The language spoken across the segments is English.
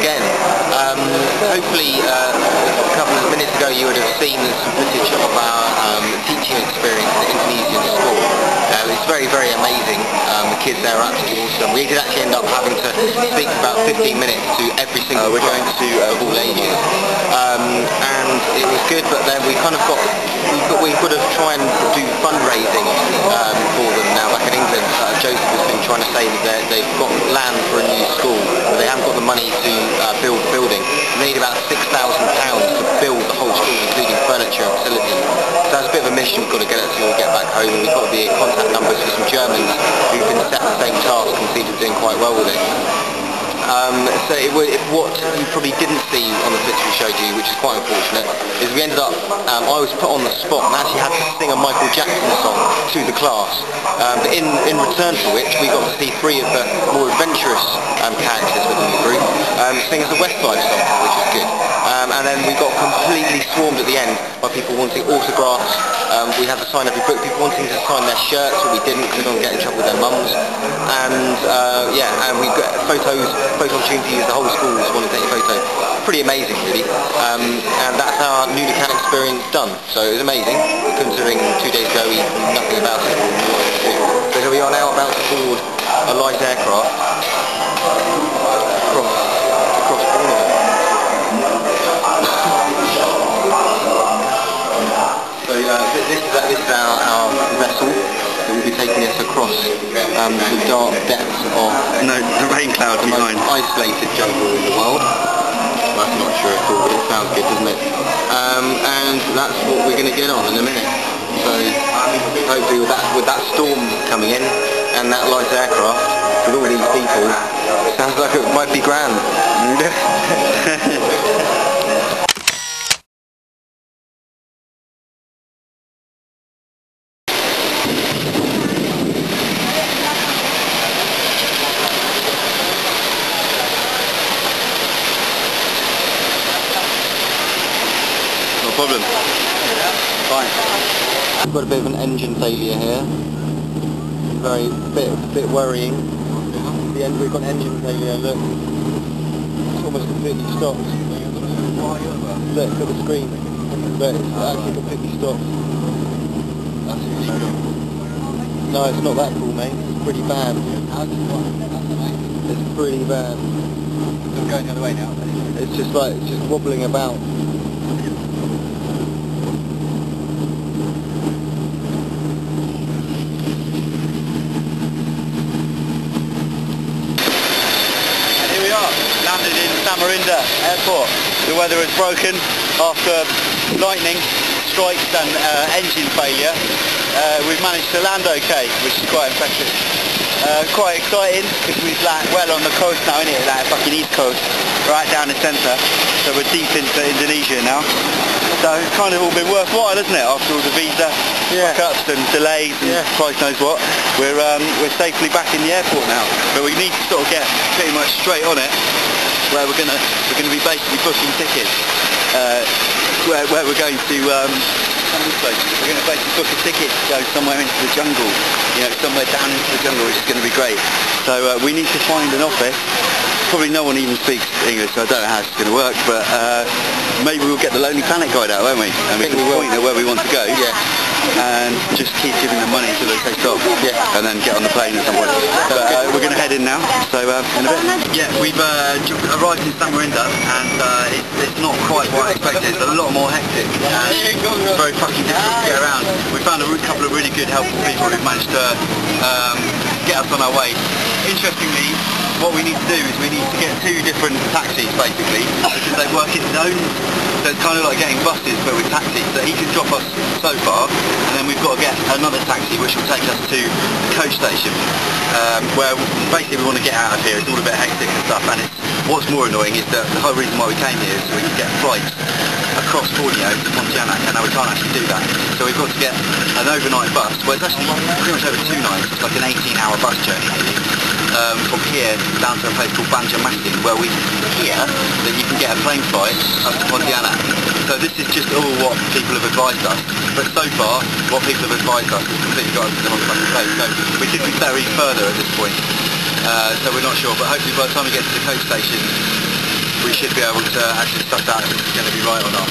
again. Hopefully, a couple of minutes ago you would have seen some footage of our teaching experience at the Indonesian school. It's very, very amazing. The kids there are absolutely awesome. We did actually end up having to speak for about 15 minutes to every single we're going to of all ages. And it was good, but then we kind of we've got to try and do fundraising for them now back in England. Joseph has been trying to say that they've got land for a new school, but they haven't got the money to build the building. They need about £6,000 to build the whole school, including furniture and facilities. So that's a bit of a mission we've got to get to get back home, and we've got the contact numbers for some Germans who've been set the same task and seem to be doing quite well with it. What you probably didn't see on the footage we showed you, which is quite unfortunate, is we ended up, I was put on the spot and actually had to sing a Michael Jackson song to the class. But in return for which, we got to see 3 of the more adventurous characters within the group sing us a West Side song, which is good. And then we got completely swarmed at the end by people wanting autographs. We had to sign every book, people wanting to sign their shirts, but we didn't because we don't get in trouble with their mums. And and we got photo opportunities, the whole school just wanted to take a photo. Pretty amazing really. And that's our new mechanic experience done. So it was amazing, considering 2 days ago we knew nothing about it. So here we are now about to board a light aircraft across Borneo. So this is our vessel that will be taking us across the dark depths of the rain cloud the most isolated jungle in the world. Well, I'm not sure at all, but it sounds good, doesn't it? And that's what we're going to get on in a minute. So hopefully with that storm coming in and that light aircraft with all these people, it sounds like it might be grand. Problem. Fine. We've got a bit of an engine failure here. Very bit worrying. We've got an engine failure. Look, it's almost completely stopped. Look at the screen. Look, it's actually completely stopped. No, it's not that cool, mate. It's pretty bad. It's pretty bad. It's going the other way now. It's just wobbling about. Landed in Samarinda airport. The weather has broken after lightning strikes and engine failure. We've managed to land okay, which is quite impressive. Quite exciting because we've landed well on the coast now, innit? Like fucking east coast, right down the centre. So we're deep into Indonesia now. So it's kind of all been worthwhile, isn't it? After all the visa cuts and delays and Christ knows what, we're safely back in the airport now. But we need to sort of get pretty much straight on it, where we're gonna be basically booking tickets. Where we're going to we're going to basically book a ticket to go somewhere into the jungle, somewhere down into the jungle, which is going to be great. So we need to find an office. Probably no one even speaks English, so I don't know how it's going to work, but maybe we'll get the Lonely Planet guide out, won't we? And we can point at where we want to go, and just keep giving them money until they say stop, and then get on the plane at some point. So we're going to head in now, so in a bit. Yeah, we've arrived in Samarinda, and it's not quite what I expected. It's a lot more hectic, and it's very fucking difficult to get around. We found a couple of really good helpful people who've managed to get us on our way. Interestingly, what we need to do is we need to get 2 different taxis basically, because they work in zones, so it's kind of like getting buses but with taxis. So he can drop us so far, and then we've got to get another taxi which will take us to the coach station, where basically we want to get out of here. It's all a bit hectic and stuff, and what's more annoying is that the whole reason why we came here is so we can get flights across Borneo to Pontianak, and now we can't actually do that. So we've got to get an overnight bus. Well, it's actually pretty much over 2 nights. It's like an 18-hour bus journey from here down to a place called Banjarmasin, where we hear that you can get a plane flight up to Pontianak. So this is just all what people have advised us. But so far, what people have advised us is completely got us to the wrong fucking place. So we could be ferried further at this point. So we're not sure, but hopefully by the time we get to the coach station, we should be able to actually suss out if this is going to be right or not.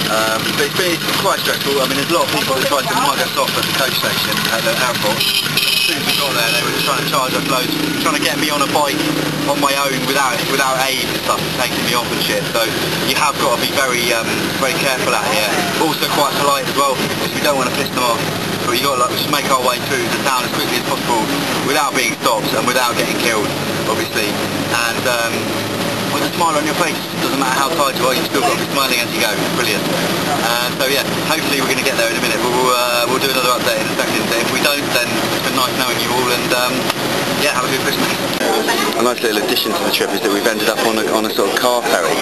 But it's quite stressful. I mean, there's a lot of people that tried to mug us off at the coach station at the airport. As soon as we got there, they were trying to charge us loads, trying to get me on a bike on my own without aid and stuff, taking me off and shit. So you have got to be very careful out here. Also quite polite as well, because we don't want to piss them off. But you got to just make our way through the town as quickly as possible without being stopped and without getting killed, obviously. And with a smile on your face, doesn't matter how tired you are, you've still got to be smiling as you go. It's brilliant. So yeah, hopefully we're going to get there in a minute, but we'll do another update in a second. If we don't, then it's been nice knowing you all, and yeah, have a good Christmas. A nice little addition to the trip is that we've ended up on a sort of car ferry.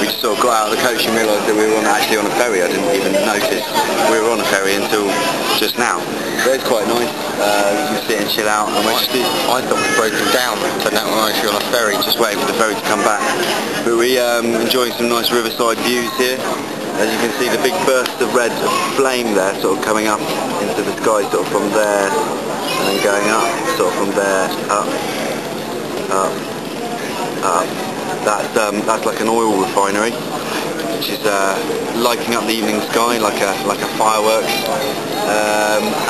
We just sort of got out of the coach and realised that we were actually on a ferry. I didn't even notice we were on a ferry until just now. But it's quite nice. You can sit and chill out. And I thought we'd broken down, turned out we're actually on a ferry, just waiting for the ferry to come back. But we enjoying some nice riverside views here. As you can see, the big burst of red flame there, sort of coming up into the sky, sort of from there, and then going up, sort of from there, up, up, up. That's like an oil refinery, which is lighting up the evening sky like a fireworks.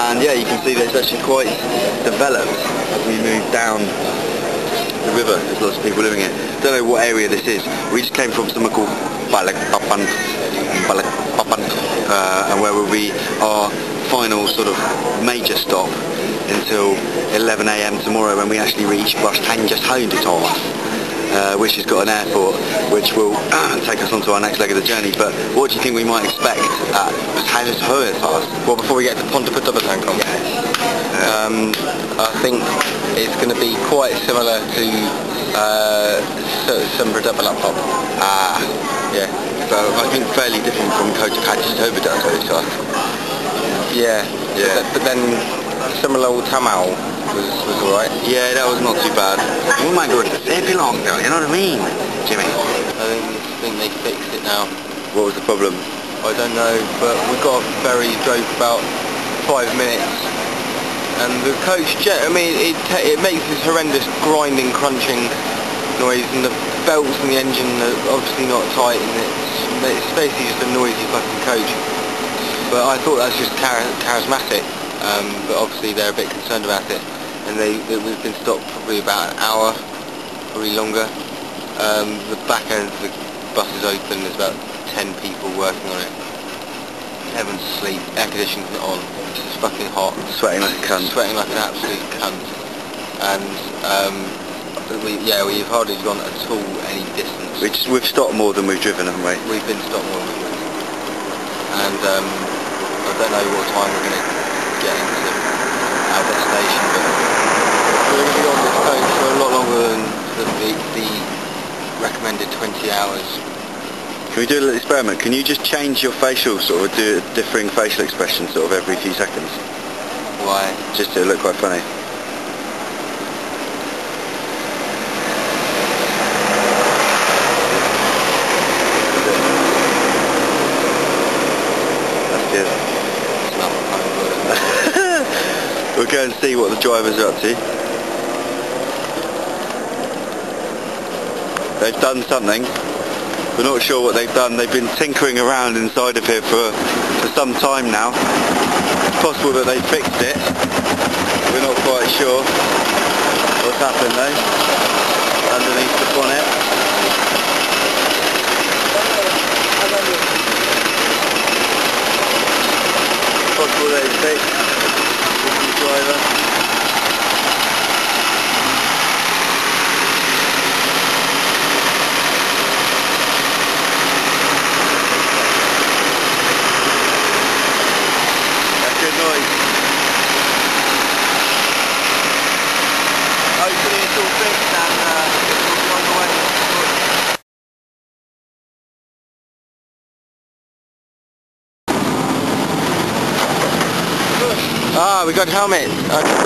And yeah, you can see that it's actually quite developed as we move down the river. There's lots of people living here. Don't know what area this is. We just came from somewhere called Balikpapan, and where will be our final sort of major stop until 11 AM tomorrow, when we actually reach Samarinda, which has got an airport which will take us onto our next leg of the journey. But what do you think we might expect at Well, before we get to Pontypridd, I think it's going to be quite similar to Samarinda. Yeah. So I think fairly different from Kota. Yeah. But then similar old Tamal was alright. Yeah, that was not too bad. Oh my goodness, it belongs though, you know what I mean, Jimmy? I think they fixed it now. What was the problem? I don't know, but we got a ferry, drove about 5 minutes, and the coach jet, I mean, it makes this horrendous grinding, crunching noise, and the belts in the engine are obviously not tight, and it's basically just a noisy fucking coach. But I thought that's just charismatic, but obviously they're a bit concerned about it, and we've been stopped probably about an hour, probably longer. The back end of the bus is open, there's about 10 people working on it. Heaven's asleep, air conditioning's not on, it's fucking hot. Sweating like a cunt. Sweating like an absolute cunt. And we've hardly gone at all any distance. We've stopped more than we've driven, haven't we? We've been stopped more than we've driven. And I don't know what time we're going to get into our destination, but we're going to be on this coach for a lot longer than the recommended 20 hours. Can we do a little experiment? Can you just change your facial, sort of do a differing facial expression sort of every few seconds? Why? Just to look quite funny. We'll go and see what the drivers are up to. They've done something. We're not sure what they've done. They've been tinkering around inside of here for some time now. It's possible that they fixed it. We're not quite sure what's happened though. Underneath the bonnet. Possible that it's fixed. Driver. That's good noise. Hopefully it's all fixed and it's on the way. We got helmets. Okay.